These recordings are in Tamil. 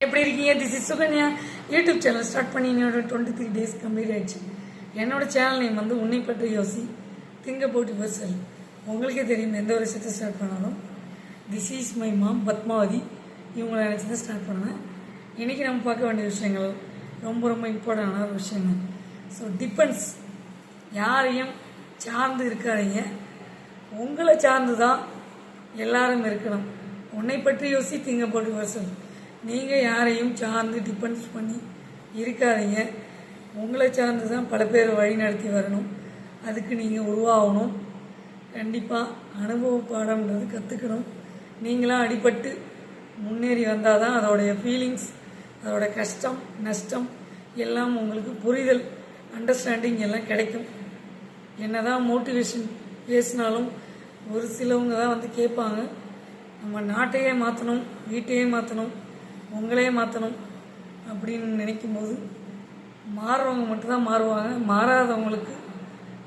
எப்படி இருக்கீங்க? This is Sukanya. YouTube channel start பண்ணி என்னோட 23 days கம்ப்ளீட் ஆயிடுச்சு. என்னோட சேனல் நேம் வந்து உன்னை பற்றி யோசி, திங்க அபவுட் யுவர்செல்ஃப். உங்களுக்கே தெரியும், எந்த ஒரு விஷயத்தை ஸ்டார்ட் பண்ணாலும் this is my mom Padmavati இவங்களை நினச்சி தான் ஸ்டார்ட் பண்ணுவேன். இன்றைக்கி நம்ம பார்க்க வேண்டிய விஷயங்கள் ரொம்ப ரொம்ப இம்பார்ட்டண்டான ஒரு விஷயங்கள். ஸோ டிபெண்ட்ஸ், யாரையும் சார்ந்து இருக்காதீங்க, உங்களை சார்ந்து தான் எல்லாரும் இருக்கணும். உன்னை பற்றி யோசி, திங்க அபவுட் யுவர்செல்ஃப். நீங்கள் யாரையும் சார்ந்து டிபெண்ட்ஸ் பண்ணி இருக்காதீங்க, உங்களை சார்ந்து தான் பல பேர் வழி நடத்தி வரணும். அதுக்கு நீங்கள் உருவாகணும். கண்டிப்பாக அனுபவ பாடம்ன்றது கற்றுக்கணும். நீங்களாம் அடிபட்டு முன்னேறி வந்தால் தான் அதோடைய ஃபீலிங்ஸ், அதோட கஷ்டம் நஷ்டம் எல்லாம் உங்களுக்கு புரிதல், அண்டர்ஸ்டாண்டிங் எல்லாம் கிடைக்கும். என்ன தான் மோட்டிவேஷன் பேசினாலும் ஒரு சிலவங்க தான் வந்து கேட்பாங்க, நம்ம நாட்டையே மாற்றணும், வீட்டையே மாற்றணும், உங்களே மாற்றணும் அப்படின்னு நினைக்கும்போது மாறுறவங்க மட்டும்தான் மாறுவாங்க. மாறாதவங்களுக்கு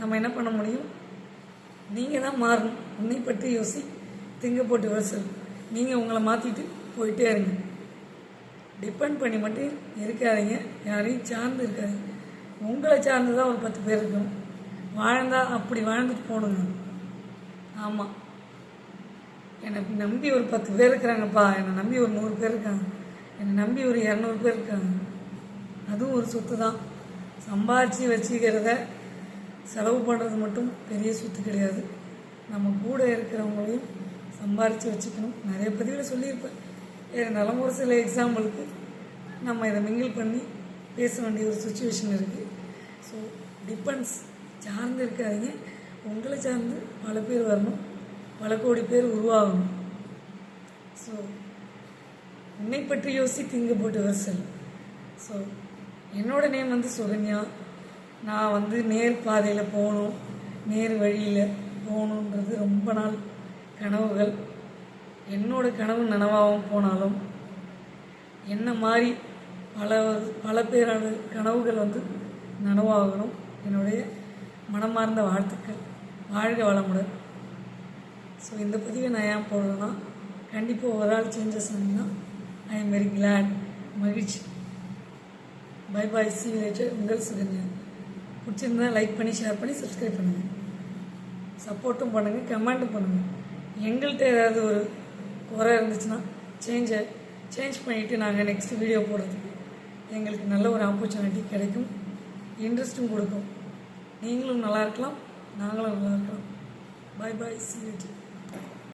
நம்ம என்ன பண்ண முடியும்? நீங்கள் தான் மாறணும். உன்னை பற்றி யோசி, திங்க போட்டு யுவர்செல்ஃப். நீங்கள் உங்களை மாற்றிட்டு போயிட்டே இருங்க. டிபெண்ட் பண்ணி மட்டும் இருக்காதீங்க, யாரையும் சார்ந்து இருக்காதீங்க. உங்களை சார்ந்து தான் ஒரு 10 பேர் இருக்கணும். வாழ்ந்தால் அப்படி வாழ்ந்துட்டு போகணுங்க. ஆமாம், என்னை நம்பி ஒரு 10 பேர் இருக்கிறாங்கப்பா, என்னை நம்பி ஒரு 100 பேர் இருக்காங்க, என்னை நம்பி ஒரு 200 பேர் இருக்காங்க. அதுவும் ஒரு சொத்து தான். சம்பாதிச்சு வச்சுக்கிறத செலவு பண்ணுறது மட்டும் பெரிய சொத்து கிடையாது. நம்ம கூட இருக்கிறவங்களையும் சம்பாரித்து வச்சுக்கணும். நிறைய பதிவில் சொல்லியிருப்பேன். இருந்தாலும் ஒரு சில எக்ஸாம்பிளுக்கு நம்ம இதை மிங்கிள் பண்ணி பேச வேண்டிய ஒரு சுச்சுவேஷன் இருக்குது. ஸோ டிபெண்ட்ஸ், சார்ந்து இருக்காதீங்க, உங்களை சார்ந்து பல பேர் வரணும், பல கோடி பேர் உருவாகணும். ஸோ உன்னை பற்றி யோசி, திங்க அபவுட் யுவர்செல்ஃப். ஸோ என்னோட நேம் வந்து சுகன்யா. நான் வந்து நேர் பாதையில் போகணும், நேர் வழியில் போகணுன்றது ரொம்ப நாள் கனவுகள். என்னோட கனவு நனவாகவும் போனாலும் என்ன மாதிரி பல பேரோட கனவுகள் வந்து நனவாகணும். என்னுடைய மனமார்ந்த வாழ்த்துக்கள். வாழ்க வளமுடன். ஸோ இந்த பதிவை நான் ஏன் போடுறேன்னா, கண்டிப்பாக ஒரு ஆள் சேஞ்சஸ் ஆனீங்கன்னா ஐ எம் வெரி கிளாட், மகிழ்ச்சி. Bye bye, see you later. உங்கள் சுகன்யா. பிடிச்சிருந்தா லைக் பண்ணி, ஷேர் பண்ணி, சப்ஸ்கிரைப் பண்ணுங்கள். சப்போர்ட்டும் பண்ணுங்கள், கமெண்ட்டும் பண்ணுங்கள். எங்கள்கிட்ட ஏதாவது ஒரு குறை இருந்துச்சுன்னா சேஞ்ச் பண்ணிவிட்டு நாங்கள் நெக்ஸ்ட் வீடியோ போடுறதுக்கு எங்களுக்கு நல்ல ஒரு ஆப்பர்ச்சுனிட்டி கிடைக்கும், இன்ட்ரெஸ்ட்டும் கொடுக்கும். நீங்களும் நல்லா இருக்கலாம், நாங்களும் நல்லா இருக்கலாம். By bye, see you later.